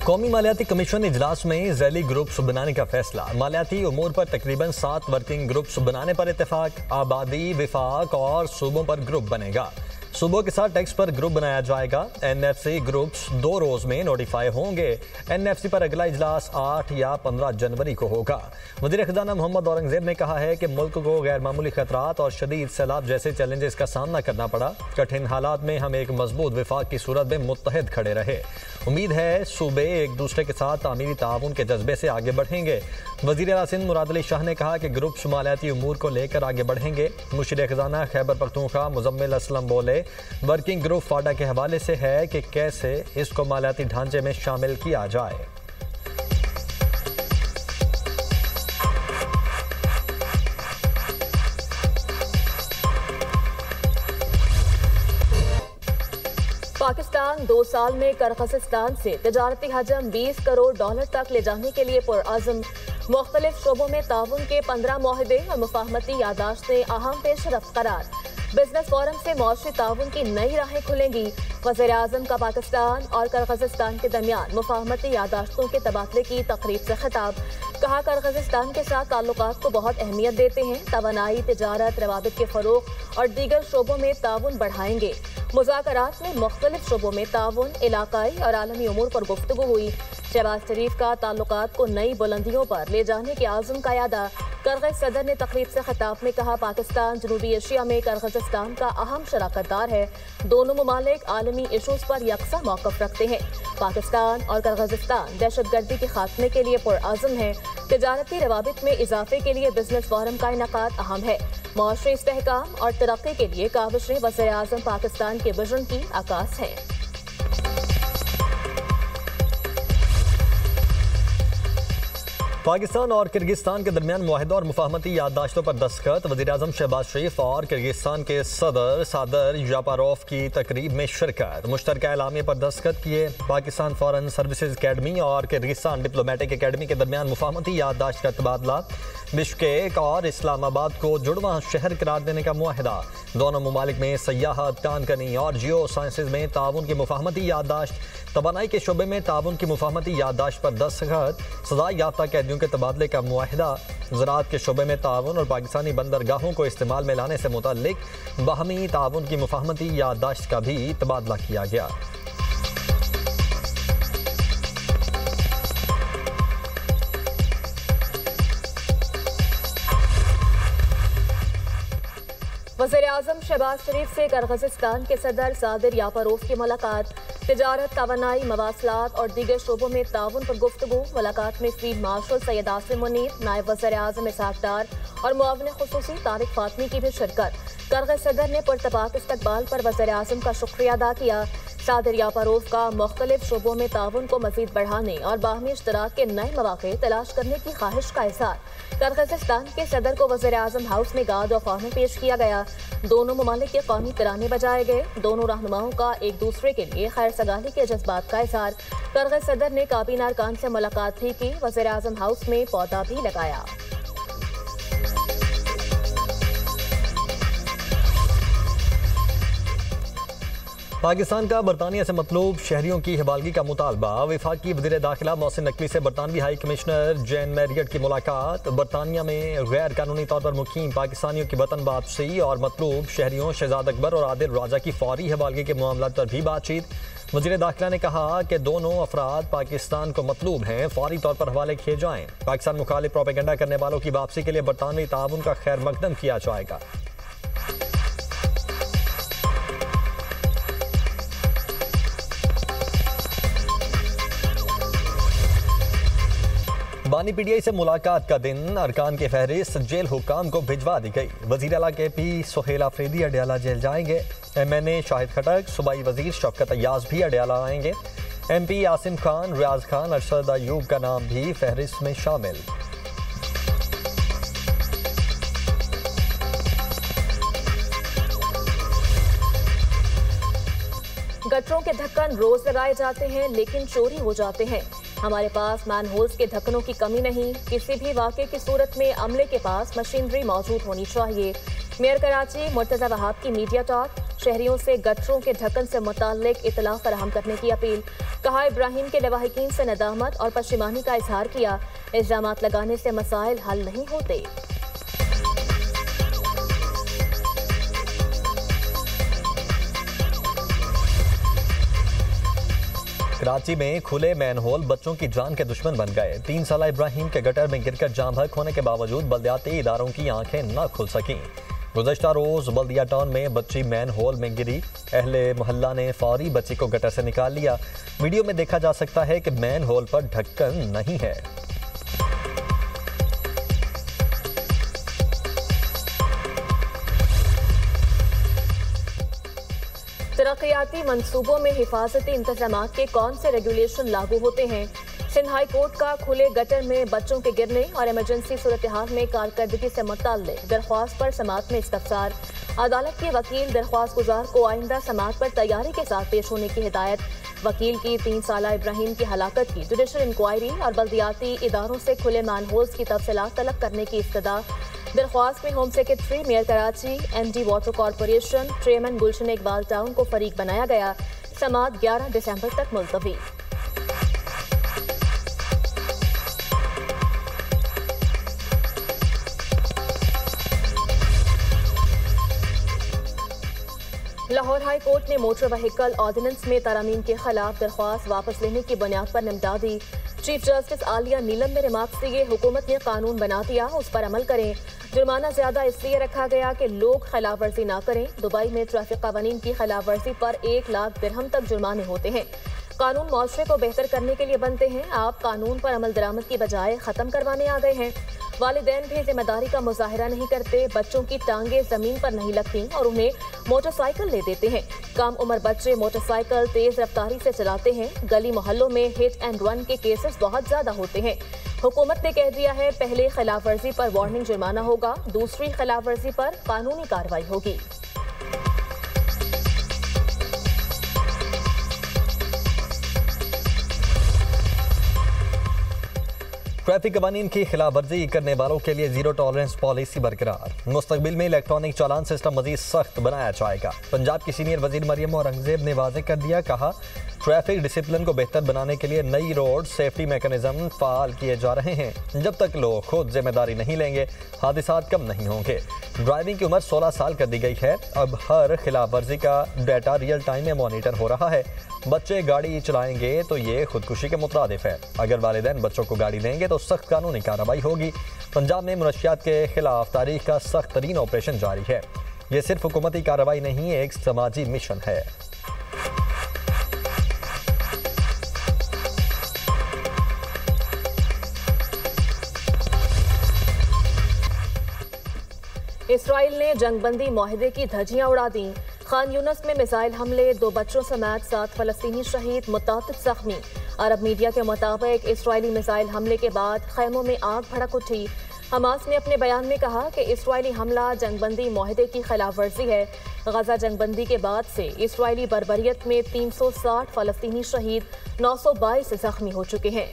कौमी मालियाती कमीशन इजलास में ज़ैली ग्रुप्स बनाने का फैसला। मालियाती उमूर पर तकरीबन 7 वर्किंग ग्रुप्स बनाने पर इत्तेफाक। आबादी, विफाक और सूबों पर ग्रुप बनेगा। सूबों के साथ टैक्स पर ग्रुप बनाया जाएगा। NFC ग्रुप्स 2 रोज में नोटिफाई होंगे। NFC पर अगला इजलास 8 या 15 जनवरी को होगा। वज़ीर ख़ज़ाना मोहम्मद औरंगज़ेब ने कहा है कि मुल्क को गैर मामूली खतरात और शदीद सैलाब जैसे चैलेंजेस का सामना करना पड़ा। कठिन हालात में हम एक मजबूत विफाक की सूरत में मुत्तहद खड़े रहे। उम्मीद है सूबे एक दूसरे के साथ तामीरी ताउन के जज्बे से आगे बढ़ेंगे। वज़ीर आला सिंध मुराद अली शाह ने कहा कि ग्रुप्स मालियाती उमूर को लेकर आगे बढ़ेंगे। मुशीर ख़ज़ाना खैबर पख्तूनख्वा मुज़म्मिल असलम बोले, वर्किंग ग्रुप फाडा के हवाले से है कि कैसे इसको मालियाती ढांचे में शामिल किया जाए। पाकिस्तान 2 साल में किर्गिस्तान से तजारती हजम $20 करोड़ तक ले जाने के लिए पुरअज़म। मुख्तलिफ शोबों में ताउन के 15 मुआहदे और मुफाहमती यादाश्तें अहम पेशरफ्त करार। बिजनेस फोरम से मौशी ताउन की नई राहें खुलेंगी। वज़ीर आज़म का पाकिस्तान और किर्गिस्तान के दरमियान मुफाहमती यादाश्तों के तबादले की तकरीब से खिताब। कहा, किर्गिस्तान के साथ ताल्लुकात को बहुत अहमियत देते हैं। तवानाई, तिजारत, रवाबित के फ़रोग़ और दीगर शोबों में ताउन बढ़ाएंगे। मुज़ाकरात में मुख्तलिफ शोबों में ताउन, इलाकाई और आलमी उमूर पर गुफ्तगू हुई। शहबाज शरीफ का ताल्लुकात को नई बुलंदियों पर ले जाने के आज़म का यादा। किर्गिज़ सदर ने तकरीब से खिताब में कहा, पाकिस्तान जनूबी एशिया में किर्गिस्तान का अहम शराकतदार है। दोनों ममालिक आलमी इशूज़ पर यकसा मौक़िफ़ रखते हैं। पाकिस्तान और किर्गिस्तान दहशतगर्दी के खात्मे के लिए पुरअज़म है। तिजारती रवाबित में इजाफे के लिए बिजनेस फोरम का इनेकाद अहम है। मुआशरी इस्तेहकाम और तरक्की के लिए काविशें वज़ीर आज़म पाकिस्तान के विजन की आकाश है। पाकिस्तान और किर्गिस्तान के दरमियान मुआहिदा और मुफाहमती याददाश्तों पर दस्तखत। वज़ीर आज़म शहबाज शरीफ और किर्गिस्तान के सदर सादर यापारोव की तकरीब में शिरकत। मुश्तरका एलामिया पर दस्तखत किए। पाकिस्तान फॉरेन सर्विसेज अकेडमी और किर्गिस्तान डिप्लोमेटिक अकेडमी के दरमियान मुफाहमती याददाश्त का तबादला। बिश्केक और इस्लामाबाद को जुड़वां शहर करार देने का मुआहिदा। दोनों ममालिक में सयाहत, कानकनी और जियो साइंसेज में ताउन की मुफाहमती याददाश्त। तवानाई के शोबे में ताउन की मुफाहमती याददाश्त पर दस्तखत। सजा याफ्ता कैदियों के तबादले का मुआहिदा। ज़राअत के शोबे में ताउन और पाकिस्तानी बंदरगाहों को इस्तेमाल में लाने से मुतल्लिक बाहमी ताउन की मुफाहमती याददाश्त का भी तबादला किया गया। वज़ीर आज़म शहबाज शरीफ से किर्गिस्तान के सदर सादिर यापारोव की मुलाकात। तिजारत, तवानाई, मवासलात और दीगर शोबों में ताउन पर गुफ्तगू। मुलाकात में फील्ड मार्शल सैयद आसिम मुनीर, नायब वज़ीर आज़म इसहाक डार और मुआविन खुसूसी तारिक फातमी की भी शिरकत। किर्गिज़ सदर ने पुरतपाक इस्तकबाल पर वज़ीर आज़म का शुक्रिया अदा किया। सादिर यापारोव का मुख्तलिफ शोबों में ताउन को मज़ीद बढ़ाने और बाहमी इश्तराक के नए मौक़े तलाश करने की ख्वाहिश का इज़हार। किर्गिस्तान के सदर को वज़ीर आज़म हाउस में गार्ड ऑफ ऑनर पेश किया गया। दोनों ममालिक के कौमी तराने बजाए गए। दोनों रहनुमाओं का एक दूसरे के लिए खैर सगाली के जज्बात का इज़हार। किर्गिज़ सदर ने काबीना अरकान से मुलाकात भी की। वज़ीर आज़म हाउस में पौधा भी लगाया। पाकिस्तान का बरतानिया से मतलूब शहरियों की हवालगी का मुतालबा। वफाकी वज़ीर दाखिला मोहसिन नकवी से बरतानवी हाई कमिश्नर जैन मैरियट की मुलाकात। बरतानिया में गैर कानूनी तौर पर मुकीम पाकिस्तानियों की वतन वापसी और मतलूब शहरियों शहजाद अकबर और आदिल राजा की फौरी हवालगी के मामला पर भी बातचीत। वज़ीर दाखिला ने कहा कि दोनों अफराद पाकिस्तान को मतलूब हैं, फौरी तौर पर हवाले किए जाएँ। पाकिस्तान मुखालिफ प्रोपेगेंडा करने वालों की वापसी के लिए बरतानवी ताउन का खैर मकदम किया जाएगा। बानी PTI से मुलाकात का दिन। अरकान की फहरिस्त जेल हुकाम को भिजवा दी गई। वज़ीर आला KP सुहेल आफरीदी अडयाला जेल जाएंगे। MNA शाहिद खटक, सूबाई वज़ीर शौकत अय्याज भी अडयाला आएंगे। MP आसिम खान, रियाज खान, अरशद अयूब का नाम भी फहरिस्त में शामिल। गटरों के ढक्कन रोज लगाए जाते हैं लेकिन चोरी हो जाते हैं। हमारे पास मैनहोल्स के ढक्कनों की कमी नहीं। किसी भी वाक़े की सूरत में अमले के पास मशीनरी मौजूद होनी चाहिए। मेयर कराची मुर्तज़ा वहाब की मीडिया टॉक। शहरियों से गटरों के ढक्कन से मुताल्लिक इतला फराहम करने की अपील। कहा, इब्राहिम के लवाहिकीन से नदामत और पशिमानी का इजहार किया। इल्जामात लगाने से मसाइल हल नहीं होते। कराची में खुले मैनहोल बच्चों की जान के दुश्मन बन गए। 3 साला इब्राहिम के गटर में गिरकर जाम बहक होने के बावजूद बल्दियाती इदारों की आंखें न खुल सकीं। गुज़श्ता रोज बल्दिया टाउन में बच्ची मैनहोल में गिरी। अहले मोहल्ला ने फौरी बच्ची को गटर से निकाल लिया। वीडियो में देखा जा सकता है कि मैनहोल पर ढक्कन नहीं है। तरक्याती मंसूबों में हिफाजती इंतजाम के कौन से रेगुलेशन लागू होते हैं? सिंध हाई कोर्ट का खुले गटर में बच्चों के गिरने और इमरजेंसी सूरत हाल में कारकर्दगी से मुताल्लिक दरख्वास्त पर समाअत में इस्तफसार। अदालत के वकील दरख्वास्त गुजार को आइंदा समाअत पर तैयारी के साथ पेश होने की हिदायत। वकील की 3 साला इब्राहिम की हलाकत की जुडिशल इंक्वायरी और बल्दियाती इदारों से खुले मैनहोल्स की तफसीलात तलब करने की इस्तदा। दरख्वास्त में home secretary, mayor Karachi, MD water corporation, chairman Gulshan Iqbal town को फरीक बनाया गया। समाअत 11 दिसंबर तक मुलतवी। लाहौर हाई कोर्ट ने मोटर व्हीकल ऑर्डिनेंस में तरामीम के खिलाफ दरख्वास्त वापस लेने की बुनियाद पर निपटा दी। चीफ जस्टिस आलिया नीलम ने रिमार्क्स दिए, हुकूमत ने कानून बना दिया, उस पर अमल करें। जुर्माना ज्यादा इसलिए रखा गया कि लोग खिलाफ वर्जी ना करें। दुबई में ट्रैफिक कानून की खिलाफ वर्जी पर 1 लाख दिरहम तक जुर्माने होते हैं। कानून माशरे को बेहतर करने के लिए बनते हैं। आप कानून पर अमल दरामद की बजाय खत्म करवाने आ गए हैं। वालिदैन भी जिम्मेदारी का मुजाहिरा नहीं करते। बच्चों की टांगे जमीन पर नहीं लगती और उन्हें मोटरसाइकिल ले देते हैं। कम उम्र बच्चे मोटरसाइकिल तेज रफ्तारी से चलाते हैं। गली मोहल्लों में हिट एंड रन के केसेस बहुत ज्यादा होते हैं। हुकूमत ने कह दिया है, पहले खिलाफ वर्जी पर वार्निंग जुर्माना होगा, दूसरी खिलाफ वर्जी पर कानूनी कार्रवाई होगी। ट्रैफिक कवानीन की खिलाफ वर्जी करने वालों के लिए जीरो टॉलरेंस पॉलिसी बरकरार। मुस्तकबिल में इलेक्ट्रॉनिक चालान सिस्टम मजीद सख्त बनाया जाएगा। पंजाब की सीनियर वजीर मरियम औरंगजेब ने वाजे कर दिया, कहा ट्रैफिक डिसिप्लिन को बेहतर बनाने के लिए नई रोड सेफ्टी मैकेनिज्म फाल किए जा रहे हैं। जब तक लोग खुद जिम्मेदारी नहीं लेंगे, हादसात कम नहीं होंगे। ड्राइविंग की उम्र 16 साल कर दी गई है। अब हर खिलाफ वर्जी का डाटा रियल टाइम में मॉनिटर हो रहा है। बच्चे गाड़ी चलाएंगे तो ये खुदकुशी के मुतरादिफ है। अगर वालिदैन बच्चों को गाड़ी देंगे तो सख्त कानूनी कार्रवाई होगी। पंजाब में मुनशियात के खिलाफ तारीख का सख्त तरीन ऑपरेशन जारी है। ये सिर्फ हुकूमती कार्रवाई नहीं, एक समाजी मिशन है। इसराइल ने जंगबंदी मुआहदे की धज्जियां उड़ा दी। खान यूनस में मिसाइल हमले, 2 बच्चों समेत 7 फलस्तीनी शहीद, मुतअद्दिद जख्मी। अरब मीडिया के मुताबिक इसराइली मिसाइल हमले के बाद खैमों में आग भड़क उठी। हमास ने अपने बयान में कहा कि इसराइली हमला जंगबंदी मुआहदे की खिलाफ वर्जी है। गजा जंगबंदी के बाद से इसराइली बर्बरियत में 360 फलस्तीनी शहीद, 922 जख्मी हो चुके हैं।